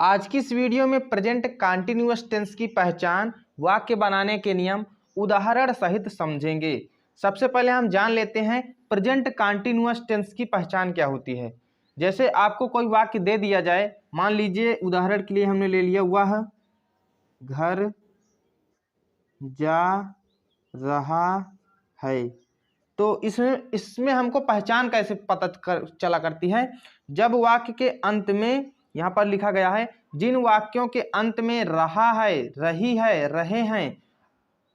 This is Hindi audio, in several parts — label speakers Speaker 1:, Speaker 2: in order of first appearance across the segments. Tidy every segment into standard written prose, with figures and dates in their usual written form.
Speaker 1: आज की इस वीडियो में प्रेजेंट कंटीन्यूअस टेंस की पहचान, वाक्य बनाने के नियम उदाहरण सहित समझेंगे। सबसे पहले हम जान लेते हैं प्रेजेंट कंटीन्यूअस टेंस की पहचान क्या होती है। जैसे आपको कोई वाक्य दे दिया जाए, मान लीजिए उदाहरण के लिए हमने ले लिया वह घर जा रहा है, तो इसमें हमको पहचान कैसे पता चला करती है। जब वाक्य के अंत में यहाँ पर लिखा गया है, जिन वाक्यों के अंत में रहा है, रही है, रहे हैं,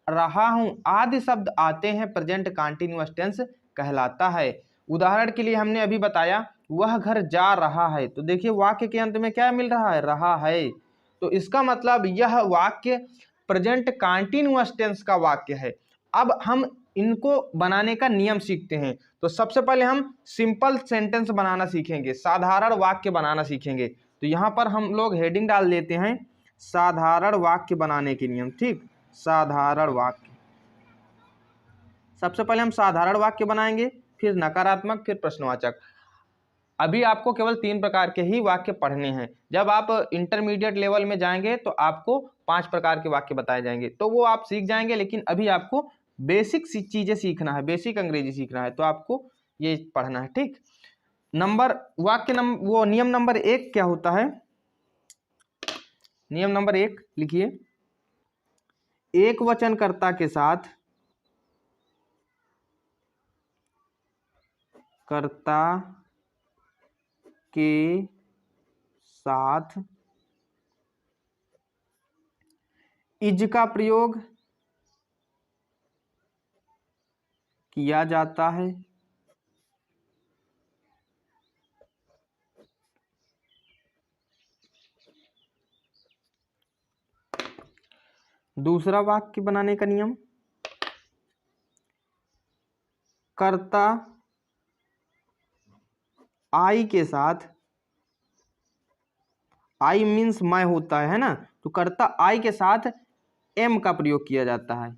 Speaker 1: रहा हूं आदि शब्द आते हैं, प्रेजेंट कंटीन्यूअस टेंस कहलाता है। उदाहरण के लिए हमने अभी बताया वह घर जा रहा है, तो देखिए वाक्य के अंत में क्या मिल रहा है, रहा है। तो इसका मतलब यह वाक्य प्रेजेंट कंटीन्यूअस टेंस का वाक्य है। अब हम इनको बनाने का नियम सीखते हैं। तो सबसे पहले हम सिंपल सेंटेंस बनाना सीखेंगे, साधारण वाक्य बनाना सीखेंगे। तो यहाँ पर हम लोग हेडिंग डाल देते हैं साधारण वाक्य बनाने के नियम। ठीक, साधारण वाक्य। सबसे पहले हम साधारण वाक्य बनाएंगे, फिर नकारात्मक, फिर प्रश्नवाचक। अभी आपको केवल 3 प्रकार के ही वाक्य पढ़ने हैं। जब आप इंटरमीडिएट लेवल में जाएंगे तो आपको 5 प्रकार के वाक्य बताए जाएंगे, तो वो आप सीख जाएंगे। लेकिन अभी आपको बेसिक चीजें सीखना है, बेसिक अंग्रेजी सीखना है, तो आपको ये पढ़ना है। ठीक, नियम नंबर 1 क्या होता है। नियम नंबर 1 लिखिए, एक वचनकर्ता के साथ कर्ता के साथ इज का प्रयोग किया जाता है। दूसरा वाक्य बनाने का नियम, कर्ता आई के साथ, आई मीन्स मैं होता है ना, तो कर्ता आई के साथ एम का प्रयोग किया जाता है।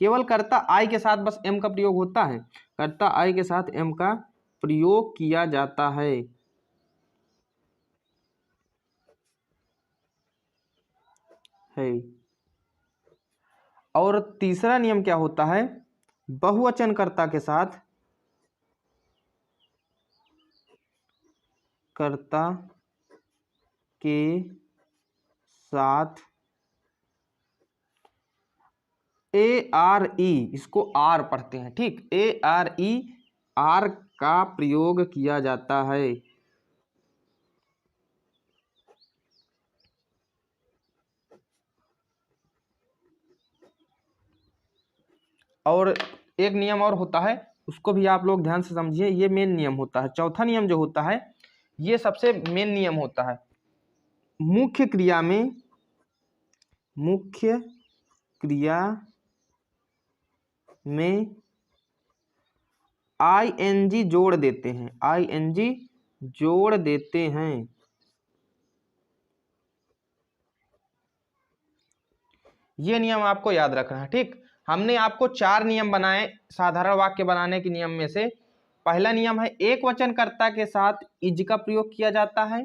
Speaker 1: केवल कर्ता आई के साथ बस एम का प्रयोग होता है, कर्ता आई के साथ एम का प्रयोग किया जाता है। और तीसरा नियम क्या होता है, बहुवचनकर्ता के साथ कर्ता के साथ ए आर ई, इसको आर पढ़ते हैं। ठीक, ए आर ई, आर का प्रयोग किया जाता है। और एक नियम और होता है, उसको भी आप लोग ध्यान से समझिए, ये मेन नियम होता है। चौथा नियम जो होता है, ये सबसे मेन नियम होता है। मुख्य क्रिया में आई एन जी जोड़ देते हैं, आई एन जी जोड़ देते हैं। ये नियम आपको याद रखना है। ठीक, हमने आपको 4 नियम बनाए साधारण वाक्य बनाने के नियम में से। पहला नियम है, एक वचनकर्ता के साथ इज का प्रयोग किया जाता है,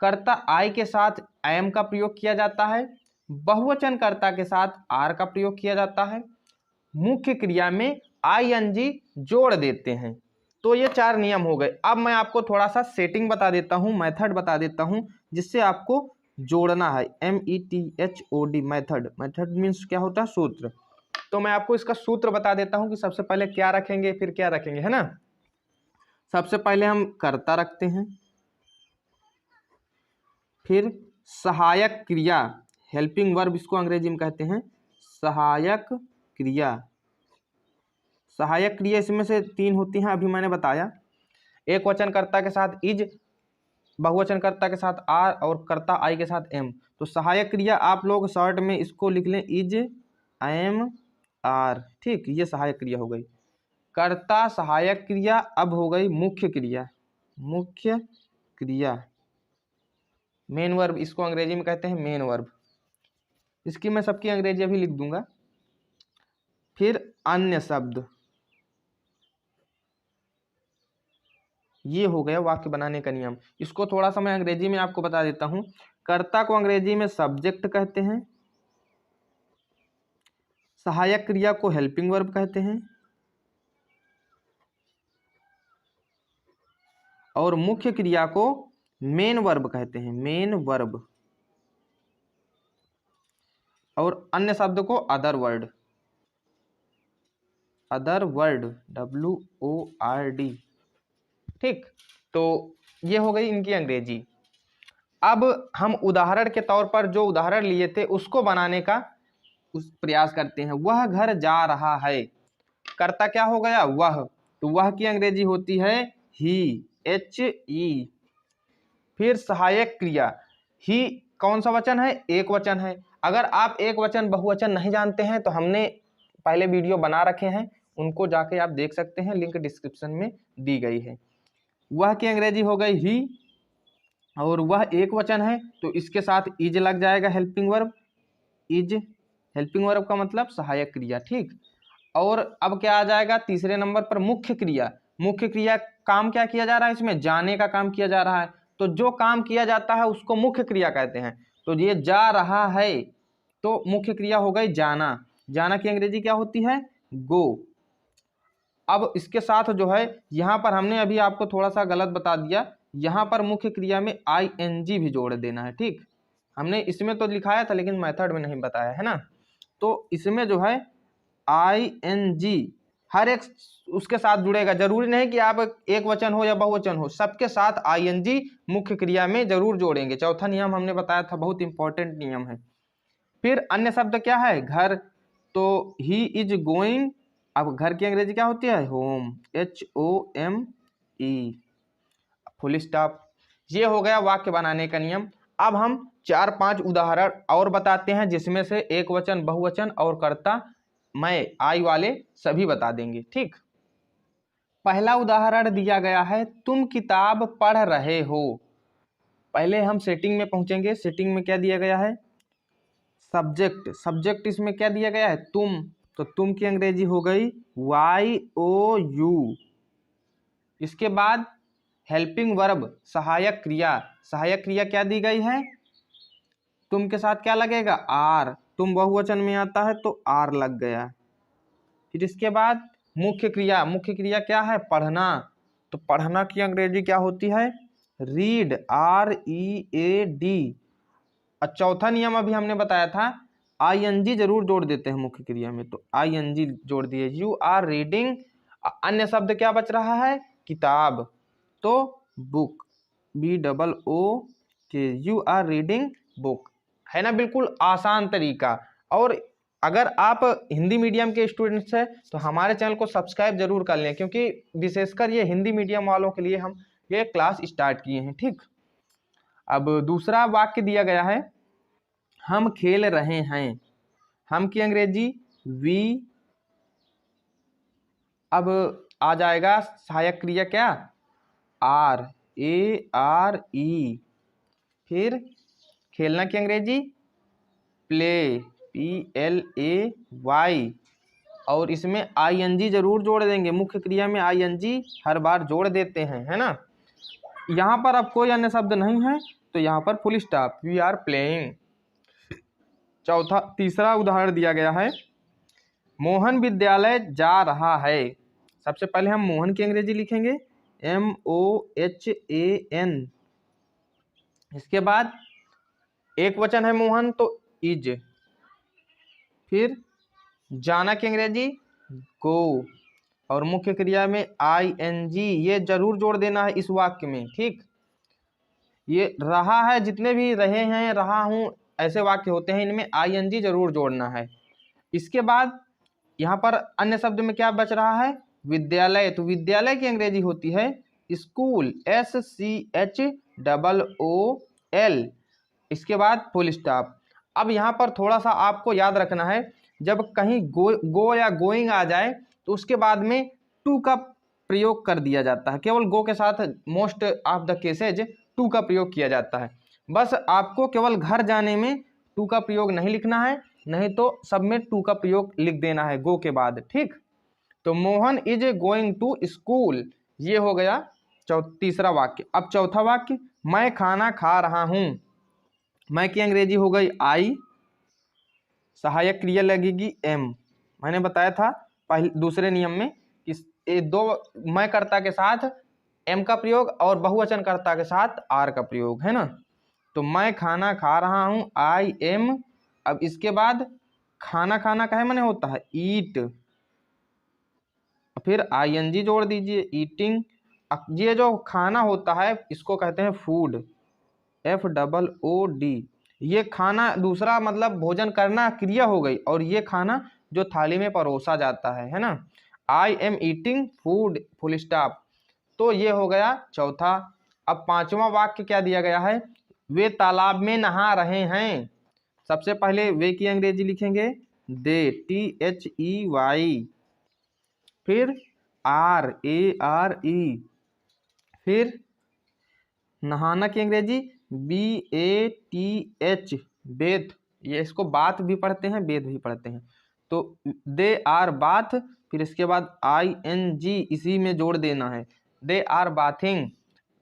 Speaker 1: कर्ता आई के साथ एम का प्रयोग किया जाता है, बहुवचनकर्ता के साथ आर का प्रयोग किया जाता है, मुख्य क्रिया में आई एन जी जोड़ देते हैं। तो ये 4 नियम हो गए। अब मैं आपको थोड़ा सा सेटिंग बता देता हूँ, मेथड बता देता हूँ, जिससे आपको जोड़ना है। METHOD, method. मेथड मीन्स क्या होता है, सूत्र। तो मैं आपको इसका सूत्र बता देता हूँ कि सबसे पहले क्या रखेंगे, फिर क्या रखेंगे, है ना। सबसे पहले हम कर्ता रखते हैं, फिर सहायक क्रिया, हेल्पिंग वर्ब इसको अंग्रेजी में कहते हैं, सहायक क्रिया। सहायक क्रिया इसमें से 3 होती हैं, अभी मैंने बताया। एक वचनकर्ता के साथ इज, बहुवचनकर्ता के साथ आर, और कर्ता आई के साथ एम। तो सहायक क्रिया आप लोग शॉर्ट में इसको लिख लें, इज, एम, आर। ठीक, ये सहायक क्रिया हो गई। कर्ता सहायक क्रिया। अब हो गई मुख्य क्रिया, मुख्य क्रिया, मेन वर्ब इसको अंग्रेजी में कहते हैं, मेन वर्ब। इसकी मैं सबकी अंग्रेजी अभी लिख दूंगा। फिर अन्य शब्द, ये हो गया वाक्य बनाने का नियम। इसको थोड़ा सा मैं अंग्रेजी में आपको बता देता हूँ। कर्ता को अंग्रेजी में सब्जेक्ट कहते हैं, सहायक क्रिया को हेल्पिंग वर्ब कहते हैं, और मुख्य क्रिया को मेन वर्ब कहते हैं, मेन वर्ब, और अन्य शब्द को other word, other word, WORD। ठीक, तो ये हो गई इनकी अंग्रेजी। अब हम उदाहरण के तौर पर जो उदाहरण लिए थे उसको बनाने का प्रयास करते हैं। वह घर जा रहा है, कर्ता क्या हो गया? वह, तो वह की अंग्रेजी होती है ही, HE। फिर सहायक क्रिया, ही कौन सा वचन है? एक वचन है। अगर आप एक वचन बहुवचन नहीं जानते हैं तो हमने पहले वीडियो बना रखे हैं, उनको जाके आप देख सकते हैं, लिंक डिस्क्रिप्शन में दी गई है। वह की अंग्रेजी हो गई ही, और वह एक वचन है तो इसके साथ इज लग जाएगा, helping verb, is, helping verb का मतलब सहायक क्रिया। ठीक, और अब क्या आ जाएगा तीसरे नंबर पर? मुख्य क्रिया। मुख्य क्रिया काम क्या किया जा रहा है इसमें? जाने का काम किया जा रहा है, तो जो काम किया जाता है उसको मुख्य क्रिया कहते हैं। तो ये जा रहा है तो मुख्य क्रिया हो गई जाना। जाना की अंग्रेजी क्या होती है? गो। अब इसके साथ जो है यहाँ पर हमने अभी आपको थोड़ा सा गलत बता दिया, यहाँ पर मुख्य क्रिया में ING भी जोड़ देना है। ठीक, हमने इसमें तो लिखाया था लेकिन मेथड में नहीं बताया है ना। तो इसमें जो है ING हर एक उसके साथ जुड़ेगा, जरूरी नहीं कि आप एक वचन हो या बहुवचन हो, सबके साथ ING मुख्य क्रिया में जरूर जोड़ेंगे। चौथा नियम हमने बताया था, बहुत इंपॉर्टेंट नियम है। फिर अन्य शब्द क्या है? घर, तो ही इज गोइंग, अब घर की अंग्रेजी क्या होती है? Home, HOME, full stop. ये हो गया वाक्य बनाने का नियम। अब हम 4-5 उदाहरण और बताते हैं जिसमें से एक वचन, बहुवचन और कर्ता मैं आई वाले सभी बता देंगे। ठीक, पहला उदाहरण दिया गया है, तुम किताब पढ़ रहे हो। पहले हम सेटिंग में पहुंचेंगे। सेटिंग में क्या दिया गया है? सब्जेक्ट। सब्जेक्ट इसमें क्या दिया गया है? तुम, तो तुम की अंग्रेजी हो गई YOU। इसके बाद हेल्पिंग वर्ब, सहायक क्रिया। सहायक क्रिया क्या दी गई है? तुम के साथ क्या लगेगा? आर, तुम बहुवचन में आता है तो आर लग गया। फिर इसके बाद मुख्य क्रिया। मुख्य क्रिया क्या है? पढ़ना, तो पढ़ना की अंग्रेजी क्या होती है? Read, READ। और चौथा नियम अभी हमने बताया था, ING जरूर जोड़ देते हैं मुख्य क्रिया में, तो ING जोड़ दिए, यू आर रीडिंग। अन्य शब्द क्या बच रहा है? किताब, तो book, BOOK, you are reading book, है ना। बिल्कुल आसान तरीका। और अगर आप हिंदी मीडियम के स्टूडेंट्स हैं तो हमारे चैनल को सब्सक्राइब जरूर कर लें, क्योंकि विशेषकर ये हिंदी मीडियम वालों के लिए हम ये क्लास स्टार्ट किए हैं। ठीक, अब दूसरा वाक्य दिया गया है, हम खेल रहे हैं। हम की अंग्रेजी वी। अब आ जाएगा सहायक क्रिया क्या? RARE। फिर खेलना की अंग्रेजी प्ले, PLAY, और इसमें ING जरूर जोड़ देंगे। मुख्य क्रिया में ING हर बार जोड़ देते हैं, है ना। यहाँ पर अब कोई अन्य शब्द नहीं है तो यहाँ पर full stop, we are playing. तीसरा उदाहरण दिया गया है, मोहन विद्यालय जा रहा है। सबसे पहले हम मोहन की अंग्रेजी लिखेंगे MOHAN। इसके बाद एक वचन है मोहन तो इज। फिर जाना की अंग्रेजी गो, और मुख्य क्रिया में ING ये जरूर जोड़ देना है इस वाक्य में। ठीक, ये रहा है, जितने भी रहे हैं, रहा हूं, ऐसे वाक्य होते हैं, इनमें ING जरूर जोड़ना है। इसके बाद यहाँ पर अन्य शब्द में क्या बच रहा है? विद्यालय, तो विद्यालय की अंग्रेजी होती है स्कूल, SCHOOL। इसके बाद फुल स्टॉप। अब यहाँ पर थोड़ा सा आपको याद रखना है, जब कहीं गो या गोइंग आ जाए तो उसके बाद में टू का प्रयोग कर दिया जाता है। केवल गो के साथ most of the cases to का प्रयोग किया जाता है। बस आपको केवल घर जाने में टू का प्रयोग नहीं लिखना है, नहीं तो सब में टू का प्रयोग लिख देना है गो के बाद। ठीक, तो Mohan is going to school, ये हो गया तीसरा वाक्य। अब चौथा वाक्य, मैं खाना खा रहा हूँ। मैं की अंग्रेजी हो गई आई, सहायक क्रिया लगेगी एम। मैंने बताया था पहले दूसरे नियम में कि ये दो मैं कर्ता के साथ एम का प्रयोग और बहुवचन कर्ता के साथ आर का प्रयोग है ना। तो मैं खाना खा रहा हूँ, आई एम। अब इसके बाद खाना खाना का है मैंने होता है ईट, फिर आईएनजी जोड़ दीजिए ईटिंग। ये जो खाना होता है इसको कहते हैं फूड, FOOD। ये खाना दूसरा मतलब भोजन करना क्रिया हो गई, और ये खाना जो थाली में परोसा जाता है ना। आई am eating food, full stop. तो ये हो गया चौथा। अब पांचवा वाक्य क्या दिया गया है, वे तालाब में नहा रहे हैं। सबसे पहले वे की अंग्रेजी लिखेंगे दे, THEY, फिर RARE, फिर नहाना की अंग्रेजी BATH, बेथ। ये इसको बात भी पढ़ते हैं, बेथ भी पढ़ते हैं। तो दे आर बाथ, फिर इसके बाद ING इसी में जोड़ देना है, दे आर बाथिंग।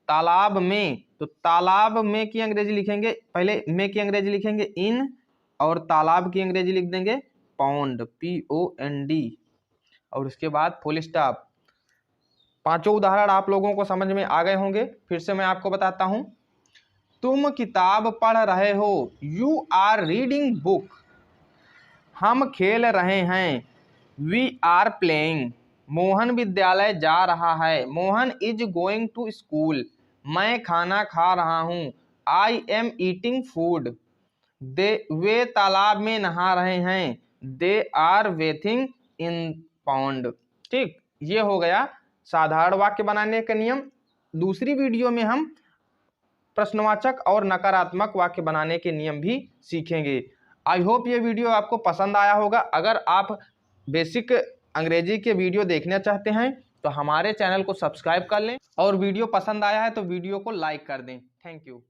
Speaker 1: तालाब में, तो तालाब में की अंग्रेजी लिखेंगे, पहले में की अंग्रेजी लिखेंगे इन, और तालाब की अंग्रेजी लिख देंगे पॉन्ड, POND, और उसके बाद फुल स्टॉप। पांचों उदाहरण आप लोगों को समझ में आ गए होंगे। फिर से मैं आपको बताता हूं, तुम किताब पढ़ रहे हो, यू आर रीडिंग बुक। हम खेल रहे हैं, वी आर प्लेइंग। मोहन विद्यालय जा रहा है, Mohan is going to school. मैं खाना खा रहा हूँ, आई एम ईटिंग फूड। वे तालाब में नहा रहे हैं, they are bathing in pond. ठीक, ये हो गया साधारण वाक्य बनाने का नियम। दूसरी वीडियो में हम प्रश्नवाचक और नकारात्मक वाक्य बनाने के नियम भी सीखेंगे। आई होप ये वीडियो आपको पसंद आया होगा। अगर आप बेसिक अंग्रेजी के वीडियो देखना चाहते हैं तो हमारे चैनल को सब्सक्राइब कर लें, और वीडियो पसंद आया है तो वीडियो को लाइक कर दें। Thank you.